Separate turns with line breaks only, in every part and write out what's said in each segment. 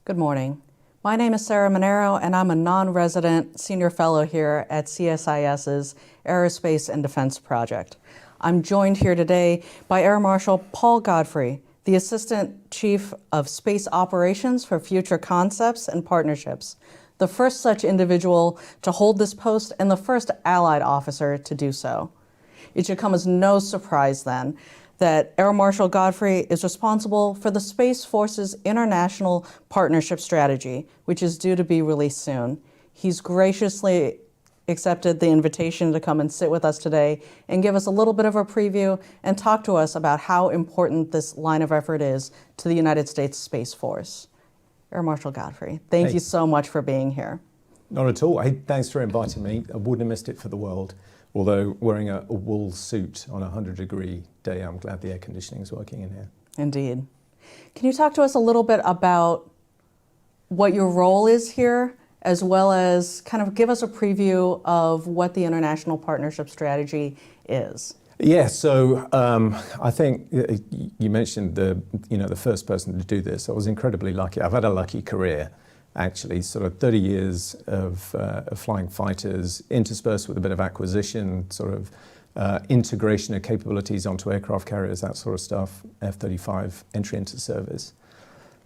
Good morning. My name is Sarah Mineiro, and I'm a non-resident senior fellow here at CSIS's Aerospace and Defense Project. I'm joined here today by Air Marshal Paul Godfrey, the Assistant Chief of Space Operations for Future Concepts and Partnerships, the first such individual to hold this post and the first allied officer to do so. It should come as no surprise then that Air Marshal Godfrey is responsible for the Space Force's International Partnership Strategy, which is due to be released soon. He's graciously accepted the invitation to come and sit with us today and give us a little bit of a preview and talk to us about how important this line of effort is to the United States Space Force. Air Marshal Godfrey, thank you so much for being here.
Not at all. Hey, thanks for inviting me. I wouldn't have missed it for the world. Although wearing a wool suit on a 100-degree day, I'm glad the air conditioning is working in here.
Indeed. Can you talk to us a little bit about what your role is here, as well as kind of give us a preview of what the International Partnership Strategy is?
Yeah, so I think you mentioned the first person to do this. I was incredibly lucky. I've had a lucky career, actually, sort of 30 years of flying fighters, interspersed with a bit of acquisition, sort of integration of capabilities onto aircraft carriers, that sort of stuff, F-35 entry into service.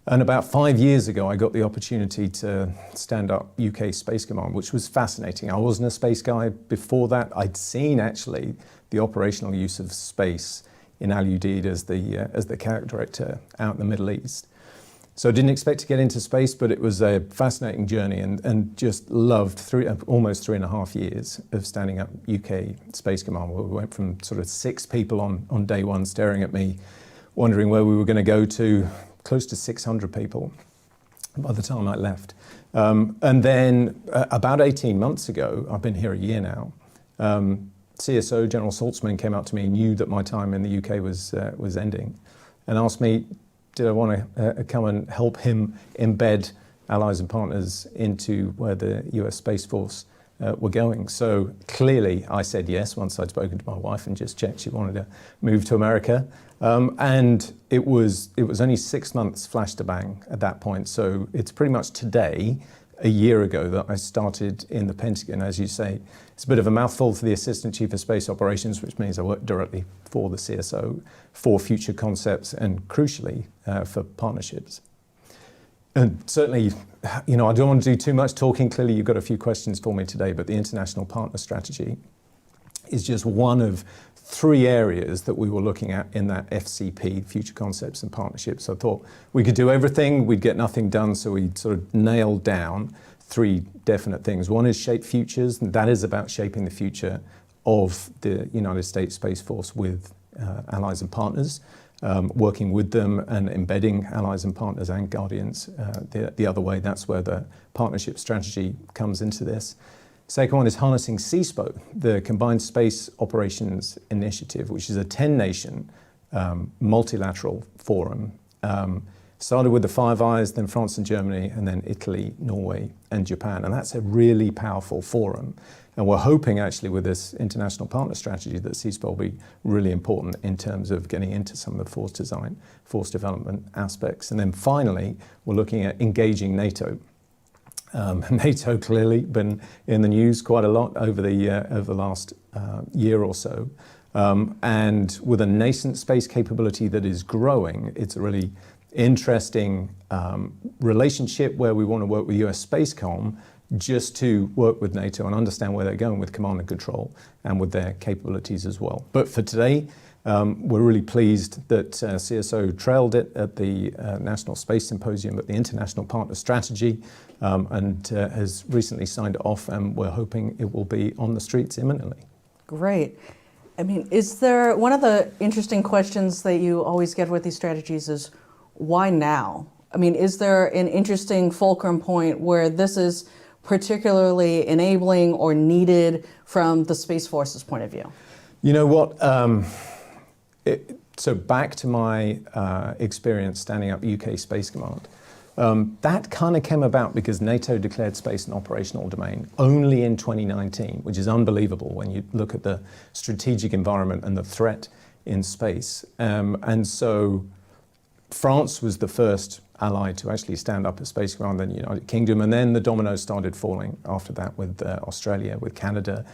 And about 5 years ago, I got the opportunity to stand up UK Space Command, which was fascinating. I wasn't a space guy before that. I'd seen, actually, the operational use of space in Al Udeid as the CAC director out in the Middle East. So I didn't expect to get into space, but it was a fascinating journey and just loved almost 3.5 years of standing up UK Space Command, where we went from sort of 6 people on day one staring at me, wondering where we were going to go to close to 600 people by the time I left. And then about 18 months ago, I've been here a year now, CSO, General Saltzman, came up to me, knew that my time in the UK was ending, and asked me, did I want to come and help him embed allies and partners into where the US Space Force were going. So clearly I said yes once I'd spoken to my wife and just checked she wanted to move to America. And it was only 6 months flash to bang at that point. So it's pretty much today, a year ago, that I started in the Pentagon. As you say, it's a bit of a mouthful for the Assistant Chief of Space Operations, which means I work directly for the CSO, for future concepts, and crucially, for partnerships. And certainly, I don't want to do too much talking. Clearly, you've got a few questions for me today, but the International Partner Strategy is just one of 3 areas that we were looking at in that FCP, Future Concepts and Partnerships. So I thought we could do everything, we'd get nothing done, so we sort of nailed down 3 definite things. One is shape futures, and that is about shaping the future of the United States Space Force with allies and partners, working with them and embedding allies and partners and guardians the other way. That's where the partnership strategy comes into this. Second one is harnessing CSPO, the Combined Space Operations Initiative, which is a 10-nation multilateral forum. Started with the Five Eyes, then France and Germany, and then Italy, Norway, and Japan. And that's a really powerful forum. And we're hoping, actually, with this international partner strategy, that CSPO will be really important in terms of getting into some of the force design, force development aspects. And then finally, we're looking at engaging NATO. NATO clearly been in the news quite a lot over the last year or so. And with a nascent space capability that is growing, it's a really interesting relationship where we want to work with US Spacecom just to work with NATO and understand where they're going with command and control and with their capabilities as well. But for today, we're really pleased that CSO trailed it at the National Space Symposium at the International Partner Strategy and has recently signed it off, and we're hoping it will be on the streets imminently.
Great. I mean, is there, one of the interesting questions that you always get with these strategies is, why now? I mean, is there an interesting fulcrum point where this is particularly enabling or needed from the Space Force's point of view?
You know what? So back to my experience standing up UK Space Command, that kind of came about because NATO declared space an operational domain only in 2019, which is unbelievable when you look at the strategic environment and the threat in space. And so France was the first ally to actually stand up a space command than the United Kingdom. And then the dominoes started falling after that with Australia, with Canada,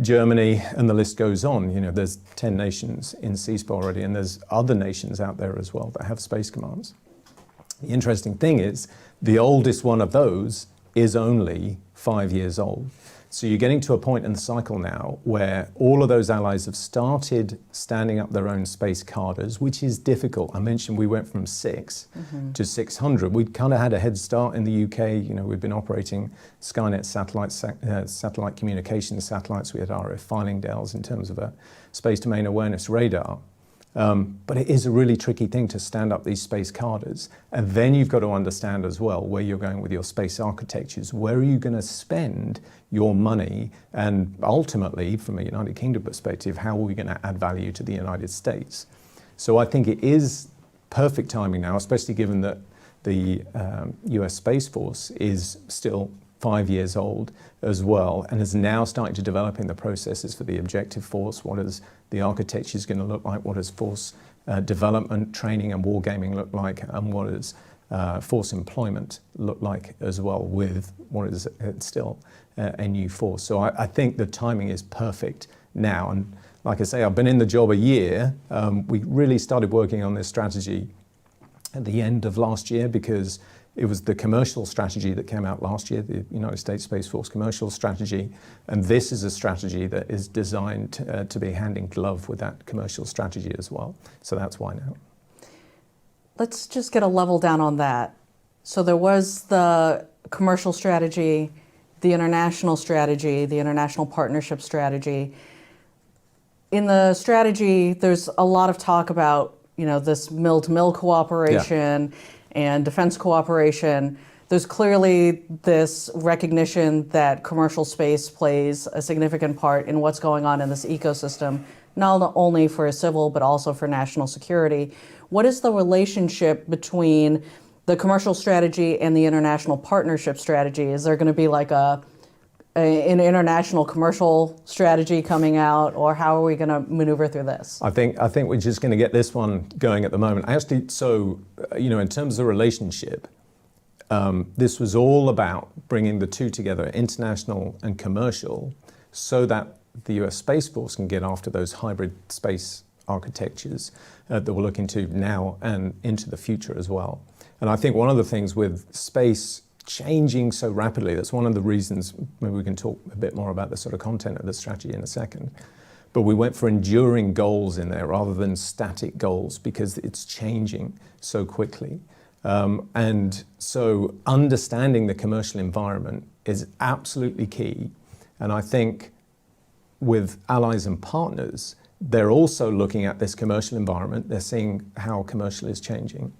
Germany, and the list goes on. You know, there's 10 nations in CSPA already, and there's other nations out there as well that have space commands. The interesting thing is, the oldest one of those is only 5 years old. So you're getting to a point in the cycle now where all of those allies have started standing up their own space cadres, which is difficult. I mentioned we went from 6 to 600. We'd kind of had a head start in the UK. You know, we've been operating Skynet satellites, satellite communication satellites. We had RF Fillingdales in terms of a space domain awareness radar. But it is a really tricky thing to stand up these space cadres. And then you've got to understand as well where you're going with your space architectures. Where are you going to spend your money? And ultimately, from a United Kingdom perspective, how are we going to add value to the United States? So I think it is perfect timing now, especially given that the US Space Force is still 5 years old as well, and is now starting to develop in the processes for the objective force. What is the architecture is going to look like? What does force development, training, and wargaming look like? And what does force employment look like as well, with what is still a new force? So I think the timing is perfect now. And like I say, I've been in the job a year. We really started working on this strategy at the end of last year, because it was the commercial strategy that came out last year, the United States Space Force commercial strategy. And this is a strategy that is designed to be hand in glove with that commercial strategy as well. So that's why now.
Let's just get a level down on that. So there was the commercial strategy, the international strategy, the international partnership strategy. In the strategy, there's a lot of talk about, you know, this mill-to-mill cooperation. Yeah. And defense cooperation. There's clearly this recognition that commercial space plays a significant part in what's going on in this ecosystem, not only for civil, but also for national security. What is the relationship between the commercial strategy and the international partnership strategy? Is there going to be like an international commercial strategy coming out, or how are we going to maneuver through this? I think
we're just going to get this one going at the moment. Actually, so, you know, in terms of the relationship, this was all about bringing the two together, international and commercial, so that the US Space Force can get after those hybrid space architectures that we're looking to now and into the future as well. And I think one of the things with space changing so rapidly, that's one of the reasons, maybe we can talk a bit more about the sort of content of the strategy in a second, but we went for enduring goals in there rather than static goals, because it's changing so quickly. And so understanding the commercial environment is absolutely key. And I think with allies and partners, they're also looking at this commercial environment. They're seeing how commercial is changing.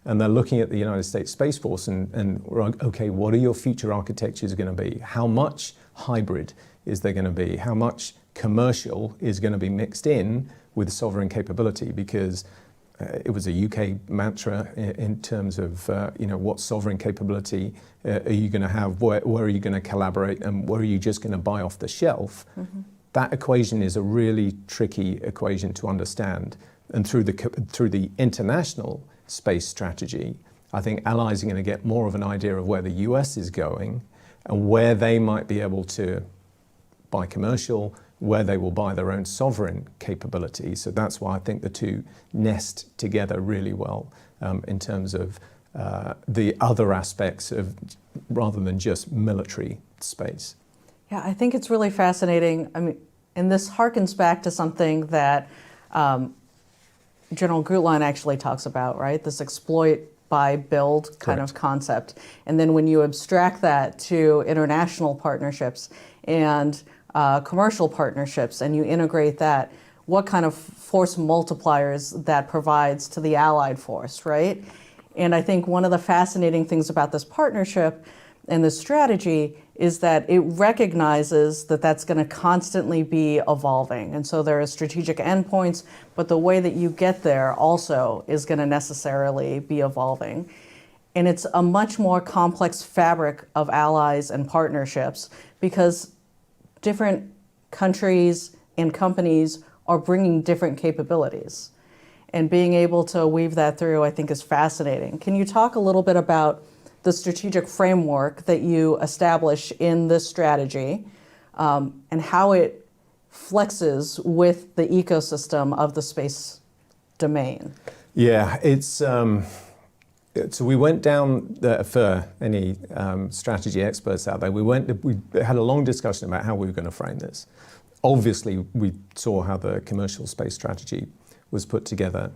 And they're looking at the United States Space Force and okay, what are your future architectures going to be? How much hybrid is there going to be? How much commercial is going to be mixed in with sovereign capability? Because it was a UK mantra in terms of, you know, what sovereign capability are you going to have? Where are you going to collaborate? And where are you just going to buy off the shelf? Mm-hmm. That equation is a really tricky equation to understand. And through the international space strategy, I think allies are going to get more of an idea of where the US is going and where they might be able to buy commercial, where they will buy their own sovereign capability. So that's why I think the two nest together really well in terms of the other aspects of, rather than just military space.
Yeah, I think it's really fascinating. I mean, and this harkens back to something that General Gutlein actually talks about, right? This exploit, buy, build kind of concept. And then when you abstract that to international partnerships and commercial partnerships, and you integrate that, what kind of force multipliers that provides to the allied force, right? And I think one of the fascinating things about this partnership and this strategy is that it recognizes that that's going to constantly be evolving. And so there are strategic endpoints, but the way that you get there also is going to necessarily be evolving. And it's a much more complex fabric of allies and partnerships, because different countries and companies are bringing different capabilities. And being able to weave that through, I think, is fascinating. Can you talk a little bit about the strategic framework that you establish in this strategy and how it flexes with the ecosystem of the space domain?
Yeah, so we went down for any strategy experts out there. We had a long discussion about how we were going to frame this. Obviously, we saw how the commercial space strategy was put together.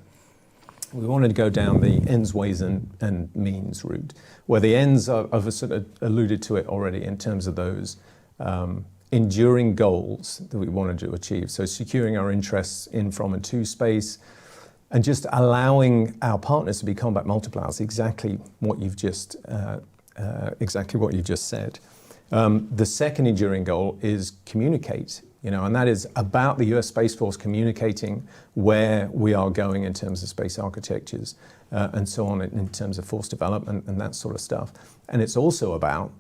We wanted to go down the ends, ways, and means route, where the ends I've sort of alluded to it already in terms of those enduring goals that we wanted to achieve. So securing our interests in, from, and to space, and just allowing our partners to be combat multipliers, exactly what you've just said. The second enduring goal is communicate, and that is about the US Space Force communicating where we are going in terms of space architectures and so on, in terms of force development and that sort of stuff. And it's also about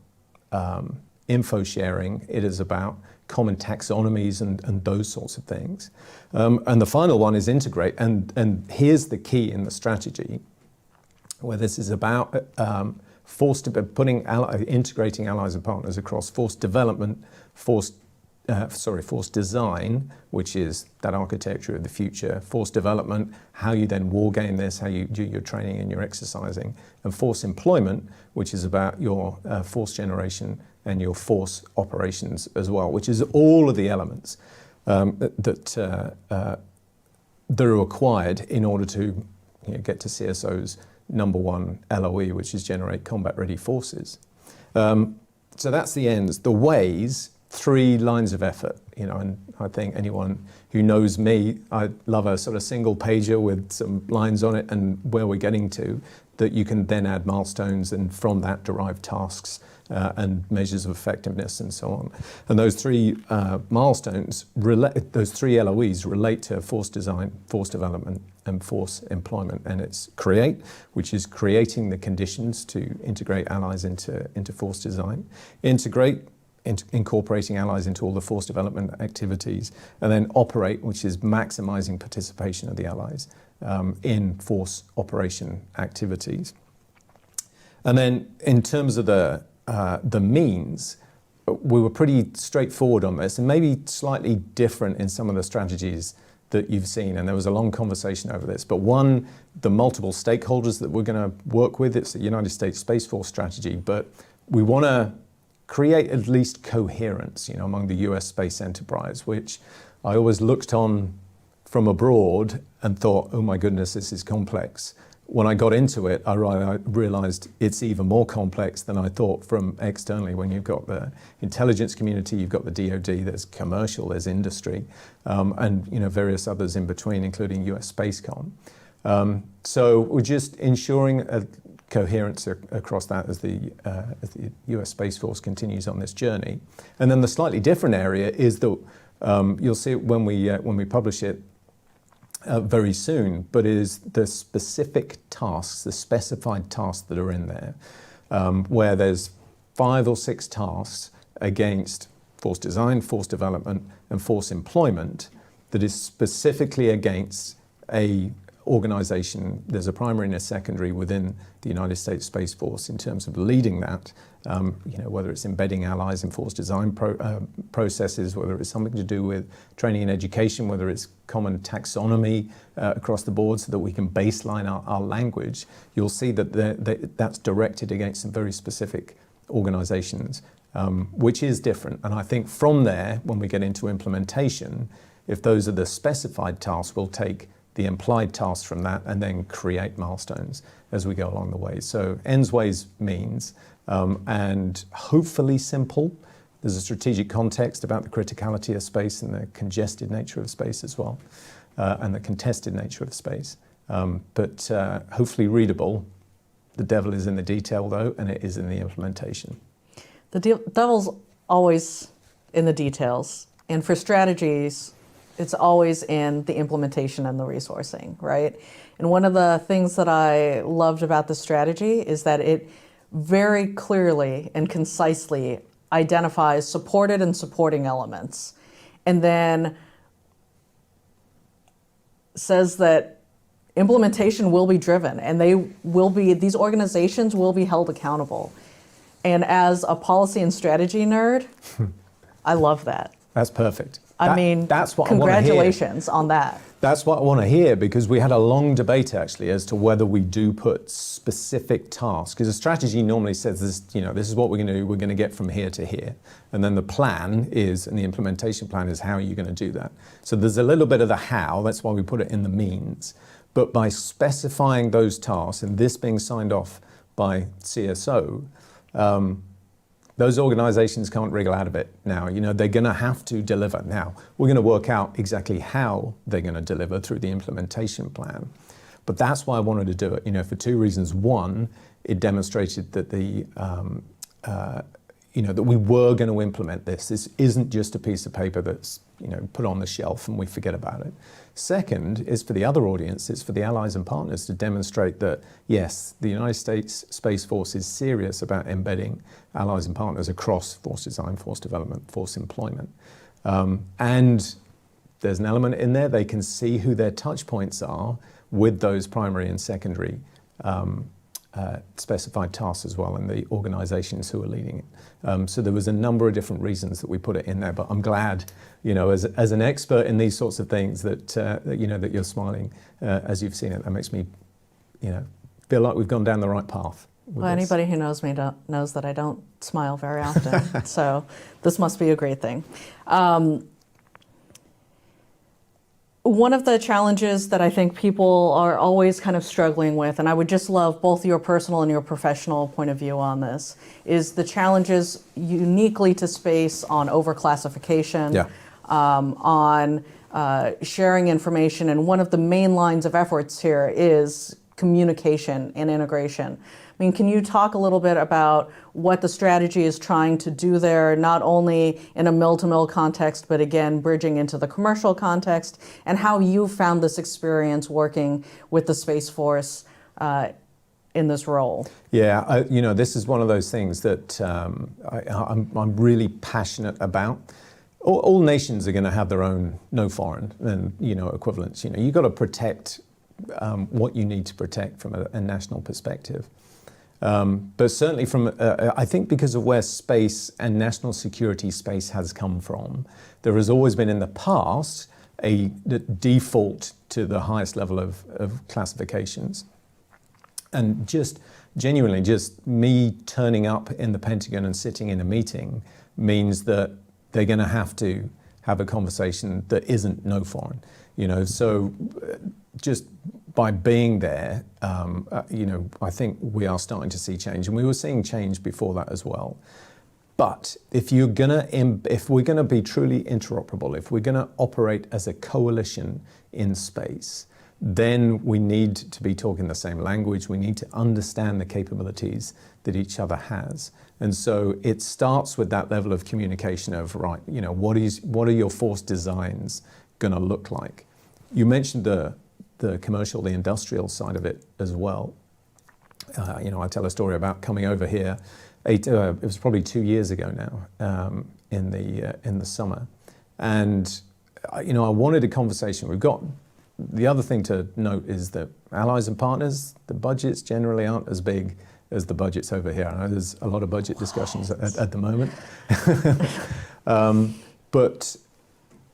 info sharing. It is about common taxonomies and those sorts of things. And the final one is integrate. And here's the key in the strategy, where this is about integrating allies and partners across force development, force design, which is that architecture of the future, force development, how you then war game this, how you do your training and your exercising, and force employment, which is about your force generation and your force operations as well, which is all of the elements that are required in order to get to CSO's number one LOE, which is generate combat-ready forces. So that's the ends. The ways, 3 lines of effort, and I think anyone who knows me, I love a sort of single pager with some lines on it and where we're getting to, that you can then add milestones and from that derive tasks and measures of effectiveness and so on. And those 3 milestones, those 3 LOEs relate to force design, force development, and force employment. And it's create, which is creating the conditions to integrate allies into force design. Integrate, incorporating allies into all the force development activities. And then operate, which is maximizing participation of the allies in force operation activities. And then in terms of the means, we were pretty straightforward on this, and maybe slightly different in some of the strategies that you've seen, and there was a long conversation over this. But one, the multiple stakeholders that we're going to work with, it's the United States Space Force strategy, but we want to create at least coherence, among the US space enterprise, which I always looked on from abroad and thought, oh my goodness, this is complex. When I got into it, I realized it's even more complex than I thought from externally. When you've got the intelligence community, you've got the DoD, there's commercial, there's industry, and various others in between, including US Spacecom. So we're just ensuring a coherence across that as the US Space Force continues on this journey. And then the slightly different area is that you'll see it when we publish it very soon, but is the specific tasks, the specified tasks that are in there, where there's 5 or 6 tasks against force design, force development, and force employment that is specifically against a organization. There's a primary and a secondary within the United States Space Force in terms of leading that, whether it's embedding allies in force design processes, whether it's something to do with training and education, whether it's common taxonomy across the board so that we can baseline our language. You'll see that that's directed against some very specific organizations, which is different. And I think from there, when we get into implementation, if those are the specified tasks, we'll take the implied tasks from that and then create milestones as we go along the way. So ends, ways, means, and hopefully simple. There's a strategic context about the criticality of space and the congested nature of space as well, and the contested nature of space. But hopefully readable. The devil is in the detail though, and it is in the implementation.
The devil's always in the details. And for strategies, it's always in the implementation and the resourcing, right? And one of the things that I loved about the strategy is that it very clearly and concisely identifies supported and supporting elements, and then says that implementation will be driven, and these organizations will be held accountable. And as a policy and strategy nerd, I love that.
That's perfect.
That's what congratulations on that.
That's what I want to hear, because we had a long debate actually as to whether we do put specific tasks, because a strategy normally says this, this is what we're going to do, we're going to get from here to here. And then the plan is, and the implementation plan is how you're going to do that. So there's a little bit of the how, that's why we put it in the means. But by specifying those tasks and this being signed off by CSO, those organizations can't wriggle out of it now. They're going to have to deliver. Now, we're going to work out exactly how they're going to deliver through the implementation plan. But that's why I wanted to do it, for two reasons. One, it demonstrated that that we were going to implement this. This isn't just a piece of paper that's, put on the shelf and we forget about it. Second is for the other audience, it's for the allies and partners to demonstrate that, yes, the United States Space Force is serious about embedding allies and partners across force design, force development, force employment. And there's an element in there, they can see who their touch points are with those primary and secondary specified tasks as well, and the organizations who are leading it. So there was a number of different reasons that we put it in there, but I'm glad, as an expert in these sorts of things that that you're smiling as you've seen it. That makes me, feel like we've gone down the right path.
Well, anybody who knows me knows that I don't smile very often, so this must be a great thing. One of the challenges that I think people are always kind of struggling with, and I would just love both your personal and your professional point of view on this, is the challenges uniquely to space on overclassification, on sharing information. And one of the main lines of efforts here is communication and integration. Can you talk a little bit about what the strategy is trying to do there, not only in a mill-to-mill context, but again, bridging into the commercial context, and how you found this experience working with the Space Force in this role?
Yeah, this is one of those things that I'm really passionate about. All nations are going to have their own no foreign and equivalents. You've got to protect what you need to protect from a national perspective. But certainly I think because of where space and national security space has come from, there has always been in the past a default to the highest level of classifications. And just genuinely, just me turning up in the Pentagon and sitting in a meeting means that they're going to have a conversation that isn't no foreign. So just by being there, I think we are starting to see change, and we were seeing change before that as well. But if we're gonna be truly interoperable, if we're gonna operate as a coalition in space, then we need to be talking the same language. We need to understand the capabilities that each other has. And so it starts with that level of communication of, right, what are your force designs gonna look like? You mentioned the commercial, the industrial side of it as well. I tell a story about coming over here. It was probably 2 years ago now, in the summer, and I wanted a conversation. The other thing to note is that allies and partners, the budgets generally aren't as big as the budgets over here. I know there's a lot of budget discussions at the moment, but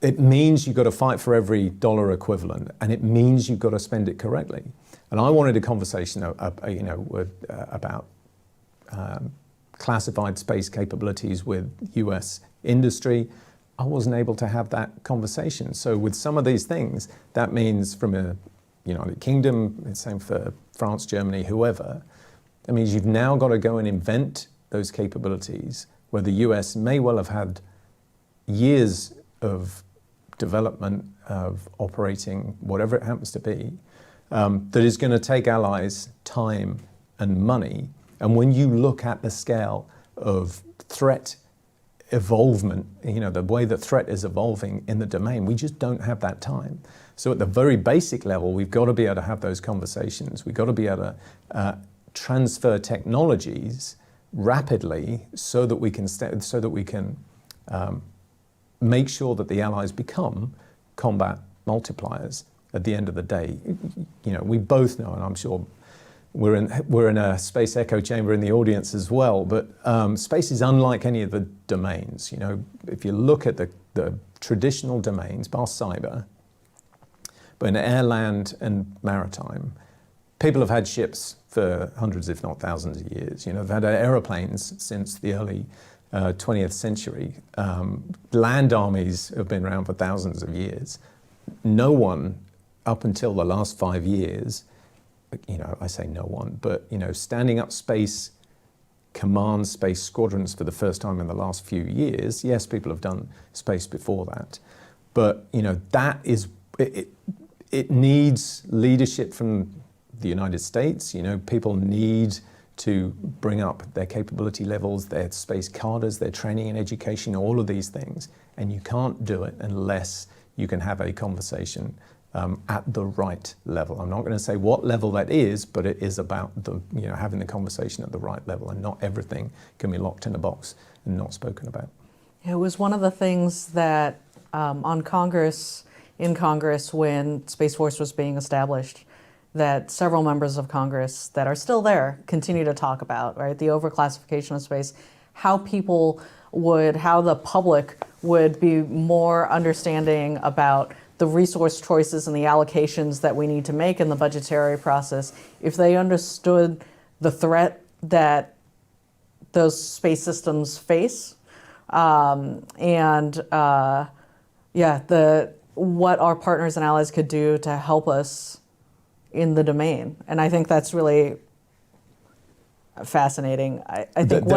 it means you've got to fight for every dollar equivalent, and it means you've got to spend it correctly. And I wanted a conversation, about classified space capabilities with US industry. I wasn't able to have that conversation. So with some of these things, that means from a United Kingdom, it's same for France, Germany, whoever, that means you've now got to go and invent those capabilities where the US may well have had years of development, of operating, whatever it happens to be, that is going to take allies time and money. And when you look at the scale of threat evolvement, the way that threat is evolving in the domain, we just don't have that time. So at the very basic level, we've got to be able to have those conversations. We've got to be able to transfer technologies rapidly so that we can make sure that the allies become combat multipliers at the end of the day. You know, we both know, and I'm sure we're in a space echo chamber in the audience as well, but space is unlike any of the domains. You know, if you look at the traditional domains, bar cyber, but in air, land, and maritime, people have had ships for hundreds, if not thousands of years. You know, they've had aeroplanes since the early 20th century. Land armies have been around for thousands of years. No one, up until the last 5 years, you know, I say no one, but, you know, standing up space command, space squadrons for the first time in the last few years. Yes, people have done space before that, but, you know, that is, it needs leadership from the United States. You know, people need to bring up their capability levels, their space cadres, their training and education, all of these things. And you can't do it unless you can have a conversation at the right level. I'm not going to say what level that is, but it is about you know, having the conversation at the right level, and not everything can be locked in a box and not spoken about.
It was one of the things that in Congress, when Space Force was being established, that several members of Congress that are still there continue to talk about, right? The overclassification of space, how the public would be more understanding about the resource choices and the allocations that we need to make in the budgetary process if they understood the threat that those space systems face, what our partners and allies could do to help us in the domain. And I think that's really fascinating. I think go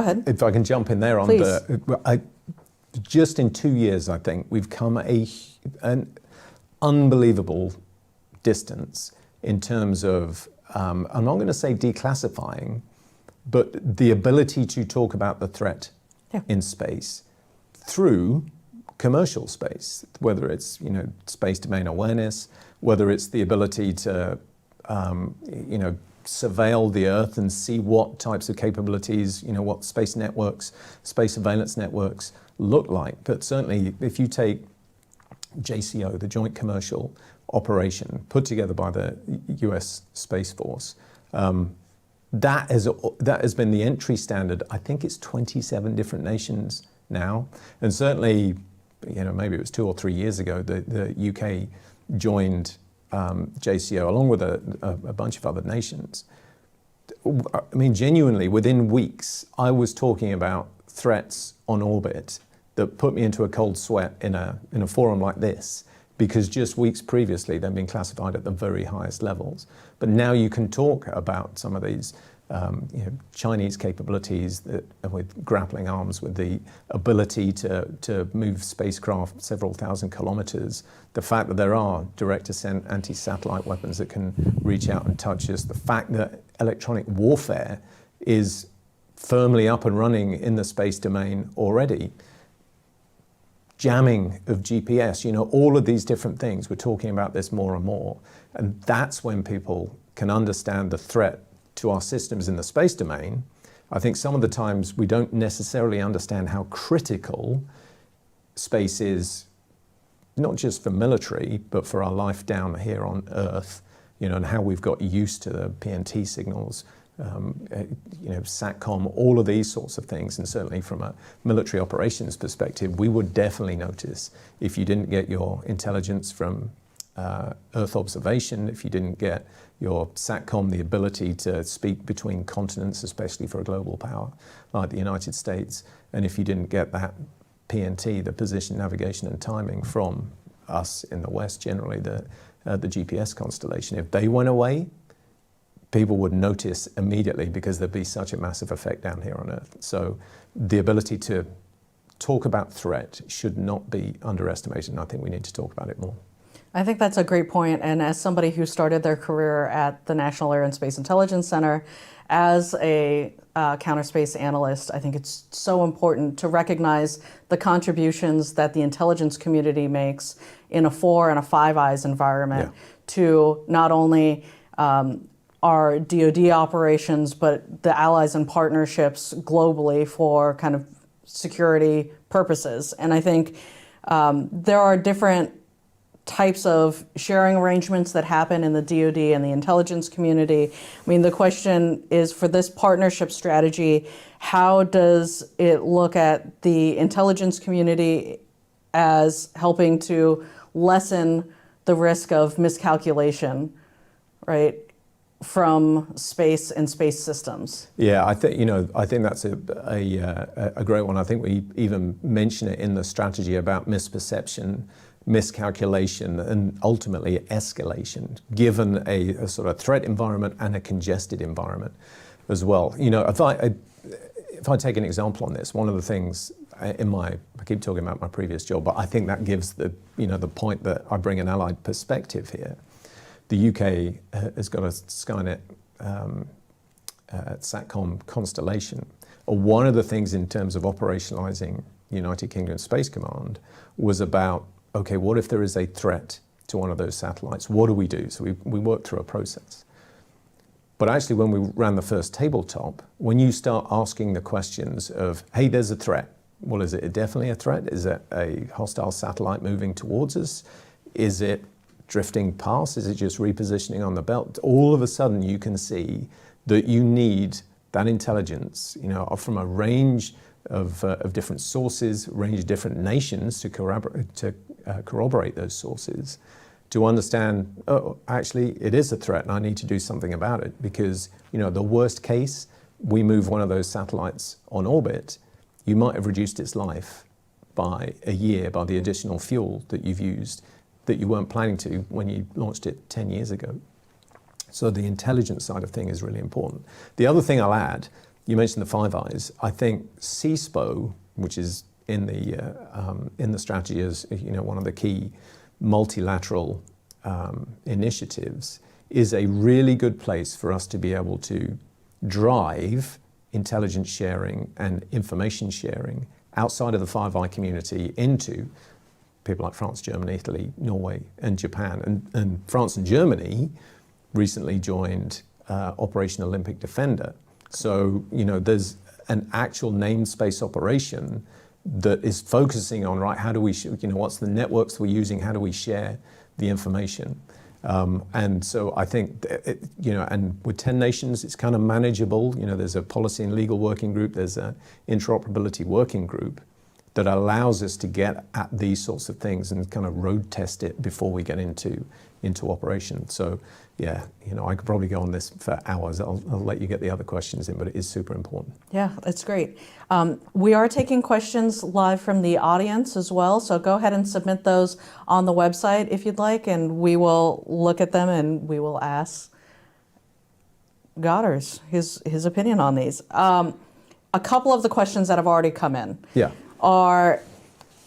ahead.
If I can jump in there on
Please.
Just in 2 years, I think we've come an unbelievable distance in terms of, I'm not going to say declassifying, but the ability to talk about the threat in space through commercial space, whether it's, you know, space domain awareness, whether it's the ability to, you know, surveil the Earth and see what types of capabilities, you know, what space networks, space surveillance networks look like. But certainly if you take JCO, the Joint Commercial Operation put together by the US Space Force, that has been the entry standard. I think it's 27 different nations now. And certainly, you know, maybe it was 2 or 3 years ago, the UK joined JCO along with a bunch of other nations. I mean, genuinely, within weeks, I was talking about threats on orbit that put me into a cold sweat in a forum like this, because just weeks previously they've been classified at the very highest levels. But now you can talk about some of these you know, Chinese capabilities that with grappling arms, with the ability to move spacecraft several thousand kilometers, the fact that there are direct ascent anti-satellite weapons that can reach out and touch us, the fact that electronic warfare is firmly up and running in the space domain already, jamming of GPS, you know, all of these different things. We're talking about this more and more, and that's when people can understand the threat to our systems in the space domain. I think some of the times we don't necessarily understand how critical space is, not just for military, but for our life down here on Earth, you know, and how we've got used to the PNT signals, you know, SATCOM, all of these sorts of things. And certainly from a military operations perspective, we would definitely notice if you didn't get your intelligence from Earth observation, if you didn't get your SATCOM, the ability to speak between continents, especially for a global power like the United States, and if you didn't get that PNT, the position, navigation, and timing from us in the West, generally the GPS constellation, if they went away, people would notice immediately, because there'd be such a massive effect down here on Earth. So the ability to talk about threat should not be underestimated, and I think we need to talk about it more.
I think that's a great point. And as somebody who started their career at the National Air and Space Intelligence Center as a counterspace analyst, I think it's so important to recognize the contributions that the intelligence community makes in a 4 and a 5 eyes environment to not only our DoD operations, but the allies and partnerships globally for kind of security purposes. And I think there are different types of sharing arrangements that happen in the DoD and the intelligence community. I mean, the question is, for this partnership strategy, how does it look at the intelligence community as helping to lessen the risk of miscalculation, right, from space and space systems?
Yeah, I think that's a great one. I think we even mention it in the strategy about misperception, miscalculation, and ultimately escalation, given a sort of threat environment and a congested environment as well. If I take an example on this, one of the things I keep talking about my previous job, but I think that gives the point that I bring an allied perspective here. The UK has got a Skynet SATCOM constellation. One of the things in terms of operationalizing United Kingdom Space Command was about, okay, what if there is a threat to one of those satellites? What do we do? So we worked through a process. But actually, when we ran the first tabletop, when you start asking the questions of, hey, there's a threat. Well, is it definitely a threat? Is it a hostile satellite moving towards us? Is it drifting past? Is it just repositioning on the belt? All of a sudden, you can see that you need that intelligence, from a range of different sources, range of different nations to corroborate those sources, to understand, oh, actually, it is a threat and I need to do something about it, because, the worst case, we move one of those satellites on orbit, you might have reduced its life by a year by the additional fuel that you've used that you weren't planning to when you launched it 10 years ago. So the intelligence side of things is really important. The other thing I'll add, you mentioned the Five Eyes. I think CSPO, which is in the strategy as one of the key multilateral initiatives, is a really good place for us to be able to drive intelligence sharing and information sharing outside of the Five Eye community into people like France, Germany, Italy, Norway, and Japan. And France and Germany recently joined Operation Olympic Defender. So, there's an actual namespace operation that is focusing on, right, how do we, what's the networks we're using, how do we share the information? And so I think, and with 10 nations, it's kind of manageable. There's a policy and legal working group, there's an interoperability working group that allows us to get at these sorts of things and kind of road test it before we get into operation. So, yeah, I could probably go on this for hours. I'll let you get the other questions in, but it is super important.
Yeah, it's great. We are taking questions live from the audience as well, so go ahead and submit those on the website if you'd like, and we will look at them and we will ask Goddard his opinion on these. A couple of the questions that have already come in are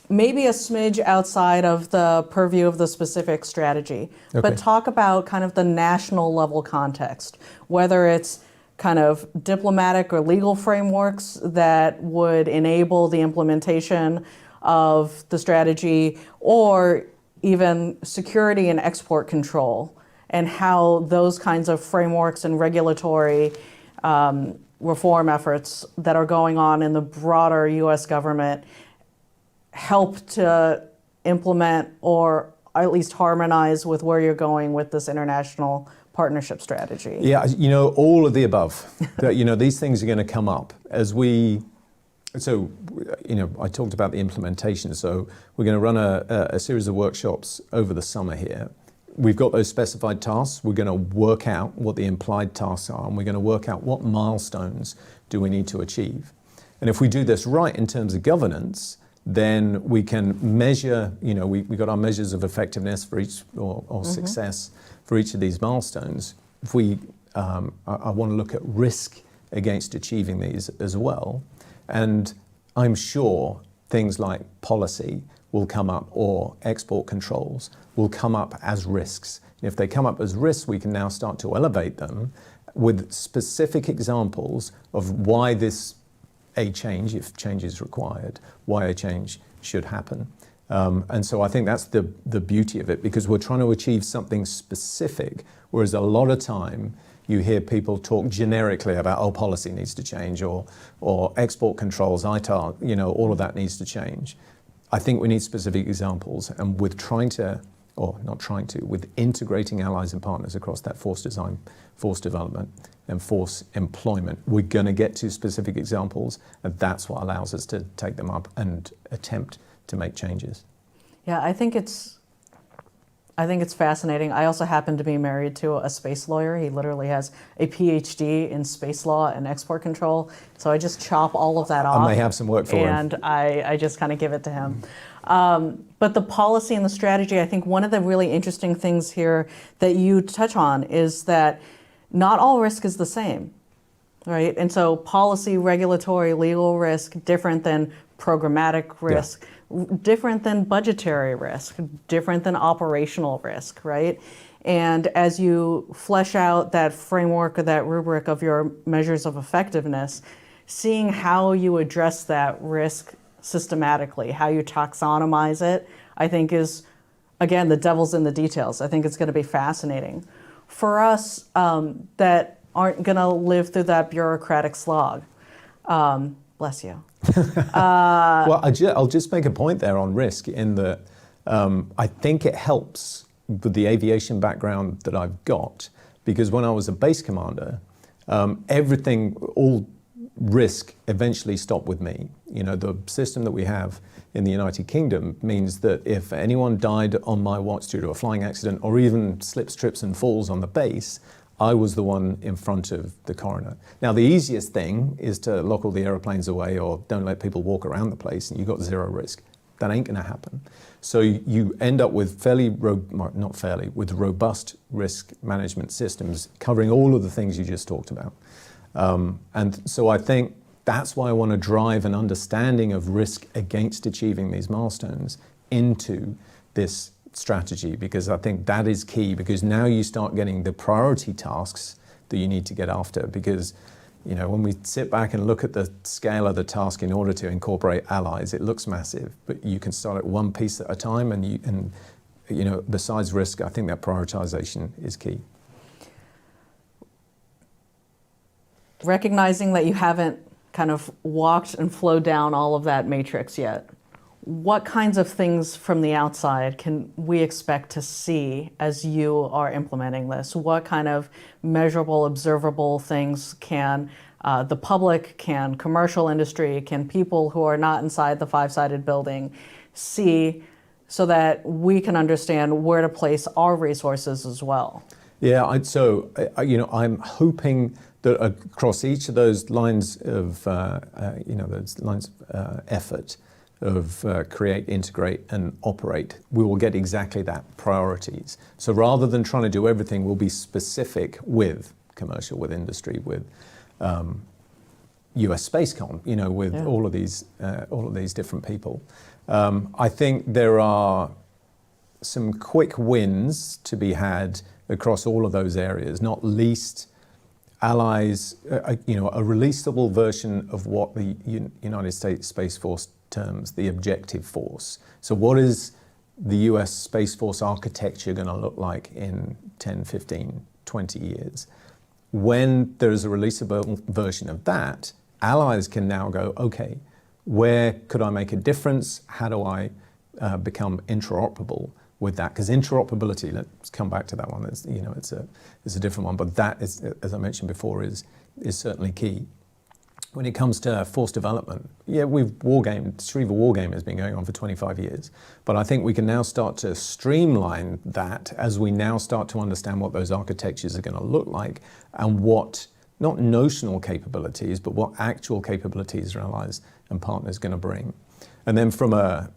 maybe a smidge outside of the purview of the specific strategy, but talk about kind of the national level context, whether it's kind of diplomatic or legal frameworks that would enable the implementation of the strategy, or even security and export control, and how those kinds of frameworks and regulatory reform efforts that are going on in the broader U.S. government help to implement or at least harmonize with where you're going with this international partnership strategy.
Yeah, all of the above. These things are going to come up as we. So, I talked about the implementation. So we're going to run a series of workshops over the summer here. We've got those specified tasks. We're going to work out what the implied tasks are, and we're going to work out what milestones do we need to achieve. And if we do this right in terms of governance, then we can measure, we got our measures of effectiveness for each, or success for each of these milestones. If we, I want to look at risk against achieving these as well. And I'm sure things like policy will come up, or export controls will come up as risks. And if they come up as risks, we can now start to elevate them with specific examples of why a change, if change is required, why a change should happen. And so I think that's the beauty of it, because we're trying to achieve something specific, whereas a lot of time you hear people talk generically about, oh, policy needs to change, or export controls, ITAR, all of that needs to change. I think we need specific examples, and with trying to or not trying to, with integrating allies and partners across that force design, force development, and force employment. We're going to get to specific examples, and that's what allows us to take them up and attempt to make changes.
Yeah, I think it's fascinating. I also happen to be married to a space lawyer. He literally has a PhD in space law and export control. So I just chop all of that off.
I may have some work for him.
And I just kind of give it to him. But the policy and the strategy, I think one of the really interesting things here that you touch on is that not all risk is the same, right? And so policy, regulatory, legal risk, different than programmatic risk. Yeah. Different than budgetary risk, different than operational risk, right? And as you flesh out that framework or that rubric of your measures of effectiveness, seeing how you address that risk systematically, how you taxonomize it, I think is, again, the devil's in the details. I think it's going to be fascinating. For us that aren't going to live through that bureaucratic slog, bless you.
Well, I'll just make a point there on risk in that I think it helps with the aviation background that I've got, because when I was a base commander, all risk eventually stopped with me. You know, the system that we have in the United Kingdom means that if anyone died on my watch due to a flying accident or even slips, trips and falls on the base, I was the one in front of the coroner. Now, the easiest thing is to lock all the airplanes away or don't let people walk around the place and you've got zero risk. That ain't gonna happen. So you end up with with robust risk management systems covering all of the things you just talked about. And so I think that's why I want to drive an understanding of risk against achieving these milestones into this strategy, because I think that is key, because now you start getting the priority tasks that you need to get after. Because, you know, when we sit back and look at the scale of the task in order to incorporate allies, it looks massive, but you can start at one piece at a time, and you know, besides risk, I think that prioritization is key.
Recognizing that you haven't kind of walked and flowed down all of that matrix yet, what kinds of things from the outside can we expect to see as you are implementing this? What kind of measurable, observable things can the public, can commercial industry, can people who are not inside the five-sided building see, so that we can understand where to place our resources as well?
Yeah, you know, I'm hoping that across each of those lines of effort of create, integrate, and operate, we will get exactly that, priorities. So rather than trying to do everything, we'll be specific with commercial, with industry, with US Spacecom, you know, with all of these different people. I think there are some quick wins to be had across all of those areas, not least allies, you know, a releasable version of what the United States Space Force terms the objective force. So what is the US Space Force architecture going to look like in 10, 15, 20 years? When there's a releasable version of that, allies can now go, okay, where could I make a difference? How do I become interoperable with that? Because interoperability, let's come back to that one. It's, you know, it's a different one, but that is, as I mentioned before, is certainly key. When it comes to force development, yeah, Retrieval Wargame has been going on for 25 years, but I think we can now start to streamline that as we now start to understand what those architectures are going to look like, and what, not notional capabilities, but what actual capabilities our allies and partners are going to bring. And then from a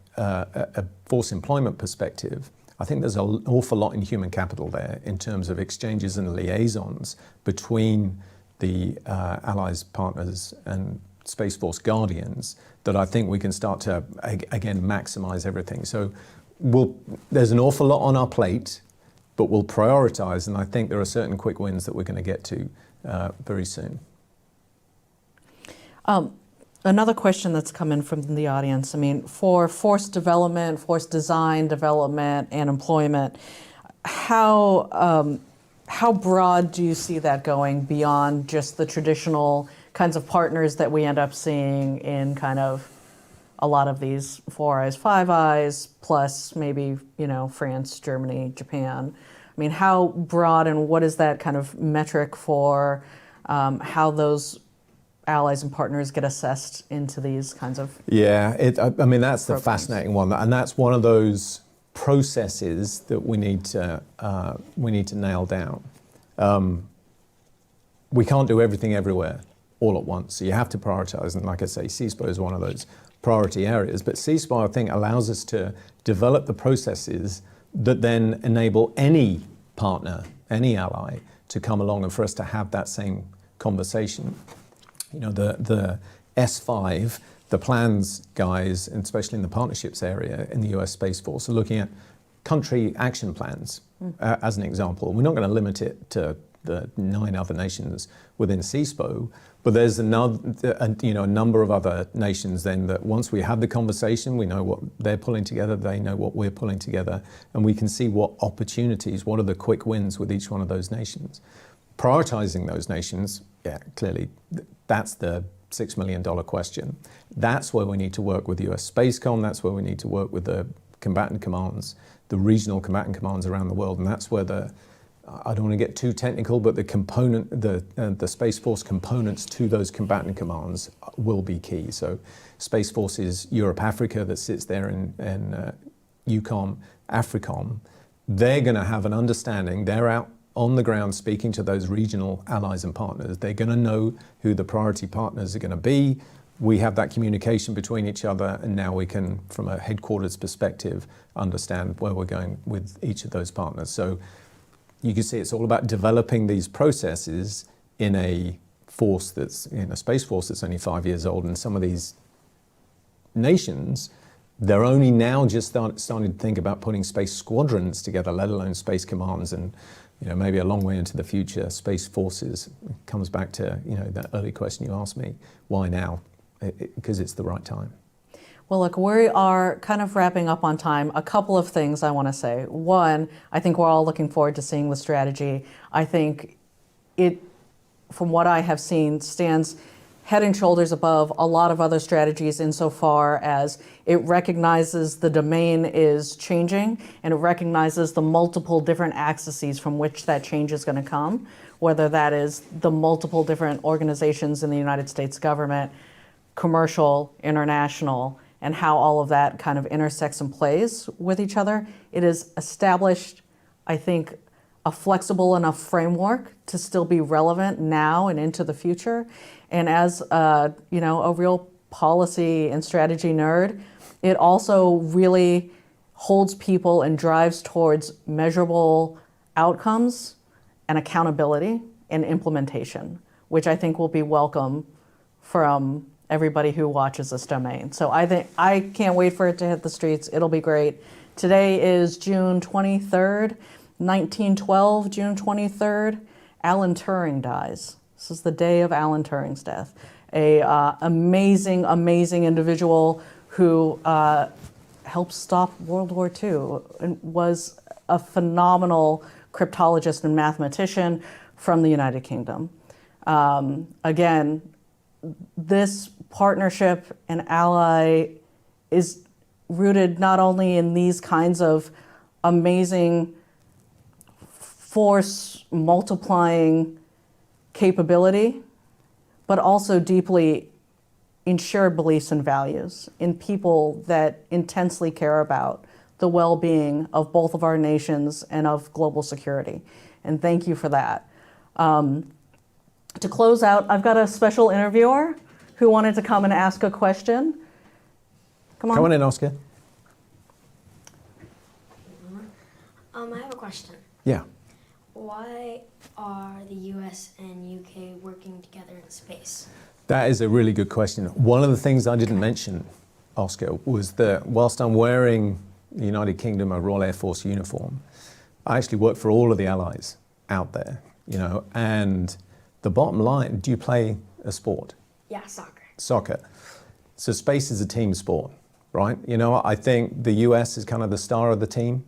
force employment perspective, I think there's an awful lot in human capital there in terms of exchanges and liaisons between the allies, partners, and Space Force guardians that I think we can start to, again, maximize everything. So there's an awful lot on our plate, but we'll prioritize, and I think there are certain quick wins that we're going to get to very soon.
Another question that's come in from the audience, I mean, for force development, force design, development, and employment, how broad do you see that going beyond just the traditional kinds of partners that we end up seeing in kind of a lot of these Four Eyes, Five Eyes, plus maybe, France, Germany, Japan. I mean, how broad and what is that kind of metric for how those allies and partners get assessed into these kinds of
Yeah, I mean, that's the
programs?
fascinating one. And that's one of those processes that we need to nail down. We can't do everything everywhere all at once. So you have to prioritize. And like I say, CSPO is one of those priority areas. But CSPO, I think, allows us to develop the processes that then enable any partner, any ally, to come along and for us to have that same conversation. The S5, the plans guys, and especially in the partnerships area in the US Space Force, are looking at country action plans as an example. We're not going to limit it to the 9 other nations within CSPO, but there's a number of other nations then that once we have the conversation, we know what they're pulling together, they know what we're pulling together, and we can see what opportunities, what are the quick wins with each one of those nations. Prioritizing those nations, yeah, clearly, that's the $6 million question. That's where we need to work with US Spacecom, that's where we need to work with the combatant commands, the regional combatant commands around the world, and that's where I don't want to get too technical, but the Space Force components to those combatant commands will be key. So Space Forces Europe, Africa that sits there in EUCOM, AFRICOM, they're going to have an understanding. They're out on the ground speaking to those regional allies and partners. They're going to know who the priority partners are going to be. We have that communication between each other, and now we can, from a headquarters perspective, understand where we're going with each of those partners. So you can see it's all about developing these processes in a force that's, in a Space Force that's only 5 years old, and some of these nations, they're only now just starting to think about putting space squadrons together, let alone space commands, and maybe a long way into the future, Space Forces. It comes back to that early question you asked me, why now? Because it's the right time.
Well, look, we are kind of wrapping up on time. A couple of things I want to say. One, I think we're all looking forward to seeing the strategy. I think it, from what I have seen, stands head and shoulders above a lot of other strategies insofar as it recognizes the domain is changing and it recognizes the multiple different axes from which that change is going to come, whether that is the multiple different organizations in the United States government, commercial, international, and how all of that kind of intersects and plays with each other. It is established, I think, a flexible enough framework to still be relevant now and into the future. And as a real policy and strategy nerd, it also really holds people and drives towards measurable outcomes and accountability and implementation, which I think will be welcome from everybody who watches this domain. So I can't wait for it to hit the streets. It'll be great. Today is June 23rd, 1912, June 23rd. Alan Turing dies. This is the day of Alan Turing's death. Amazing, amazing individual who helped stop World War II and was a phenomenal cryptologist and mathematician from the United Kingdom. Again, this partnership and ally is rooted not only in these kinds of amazing force multiplying capability, but also deeply in shared beliefs and values, in people that intensely care about the well-being of both of our nations and of global security. And thank you for that. To close out, I've got a special interviewer who wanted to come and ask a question. Come on.
Come on in, Oscar.
I have a question.
Yeah.
Why are the US and UK working together in space?
That is a really good question. One of the things I didn't mention, Oscar, was that whilst I'm wearing the United Kingdom, a Royal Air Force uniform, I actually work for all of the allies out there, and the bottom line, do you play a sport?
Yeah, soccer.
Soccer. So space is a team sport, right? I think the US is kind of the star of the team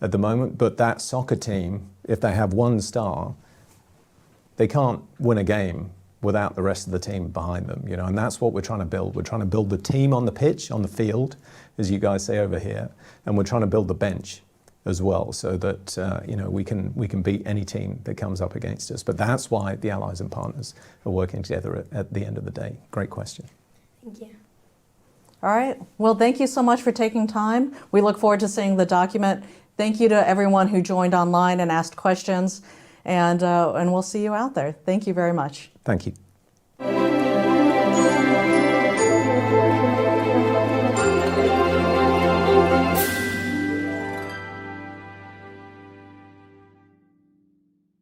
at the moment, but that soccer team, if they have one star, they can't win a game without the rest of the team behind them, you know, and that's what we're trying to build. We're trying to build the team on the pitch, on the field, as you guys say over here, and we're trying to build the bench as well, so that you know, we can beat any team that comes up against us. But that's why the allies and partners are working together at the end of the day. Great question.
Thank you.
All right. Well, thank you so much for taking time. We look forward to seeing the document. Thank you to everyone who joined online and asked questions, and we'll see you out there. Thank you very much.
Thank you.